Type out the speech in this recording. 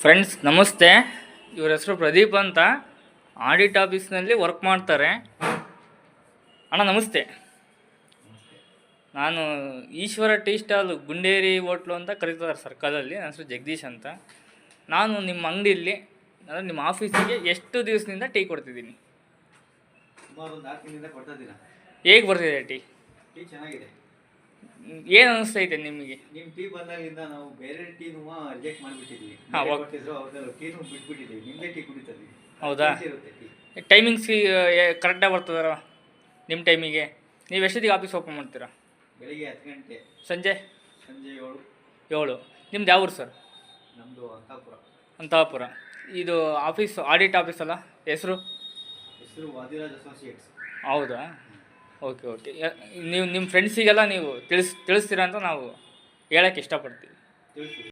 Friends ನಮಸ್ತೆ. ಇವ್ರ ಹೆಸರು ಪ್ರದೀಪ್ ಅಂತ, ಆಡಿಟ್ ಆಫೀಸ್ನಲ್ಲಿ ವರ್ಕ್ ಮಾಡ್ತಾರೆ. ಅಣ್ಣ ನಮಸ್ತೆ. ನಾನು ಈಶ್ವರ ಟೀ ಸ್ಟಾಲ್ ಗುಂಡೇರಿ ಹೋಟ್ಲು ಅಂತ ಕರೀತಾರೆ ಸರ್ಕಲಲ್ಲಿ. ನನ್ನ ಹೆಸರು ಜಗದೀಶ್ ಅಂತ. ನಾನು ನಿಮ್ಮ ಅಂಗಡಿಯಲ್ಲಿ ಅಂದರೆ ನಿಮ್ಮ ಆಫೀಸಿಗೆ ಎಷ್ಟು ದಿವಸದಿಂದ ಟೀ ಕೊಡ್ತಿದ್ದೀನಿ? ಸುಮಾರು ಒಂದು 6 ತಿಂಗಳಿಂದ ಕೊಡ್ತಾ ಇದ್ದೀರಾ. ಹೇಗೆ ಬರ್ತಿದೆ ಟೀ? ಟೀ ಚೆನ್ನಾಗಿದೆ. ಏನು ಅನಿಸ್ತೈತೆ ನಿಮಗೆ? ನಿಮ್ಮ ಟೀ ಬಂದಾಗಿಂದ ನಾವು ಬೇರೆ ಟೀನು ರಿಜೆಕ್ಟ್ ಮಾಡಿಬಿಟ್ಟಿದ್ವಿ. ಹಾಂ, ಕೊಟ್ಟಿದ್ರು ಅವ್ರದ್ದೆಲ್ಲ ಟೀನು ಬಿಟ್ಬಿಟ್ಟಿದ್ದೀವಿ. ನಿಮ್ಮದೇ ಟೀ ಕುಡಿತಾ ಇದ್ದೀವಿ. ಹೌದಾ? ಇರುತ್ತೆ ಟೀ. ಟೈಮಿಂಗ್ಸ್ ಕರೆಕ್ಟಾಗಿ ಬರ್ತದಾರ ನಿಮ್ಮ ಟೈಮಿಗೆ? ನೀವು ಎಷ್ಟೊತ್ತಿಗೆ ಆಫೀಸ್ ಓಪನ್ ಮಾಡ್ತೀರಾ? ಬೆಳಿಗ್ಗೆ 10 ಗಂಟೆ, ಸಂಜೆ 7. ನಿಮ್ದು ಯಾವ ಊರು ಸರ್? ನಮ್ಮದು ಅಂತಾಪುರ. ಇದು ಆಫೀಸ್ ಆಡಿಟ್ ಆಫೀಸ್ ಅಲ್ಲ? ಹೆಸರು ವಾದಿರಾಜ್ ಅಸೋಸಿಯೇಟ್ಸ್. ಹೌದಾ? ಓಕೆ. ನೀವು ನಿಮ್ಮ ಫ್ರೆಂಡ್ಸಿಗೆಲ್ಲ ನೀವು ತಿಳಿಸ್ತೀರಾ ಅಂತ ನಾವು ಹೇಳೋಕ್ಕೆ ಇಷ್ಟಪಡ್ತೀವಿ. ತಿಳಿಸಿ.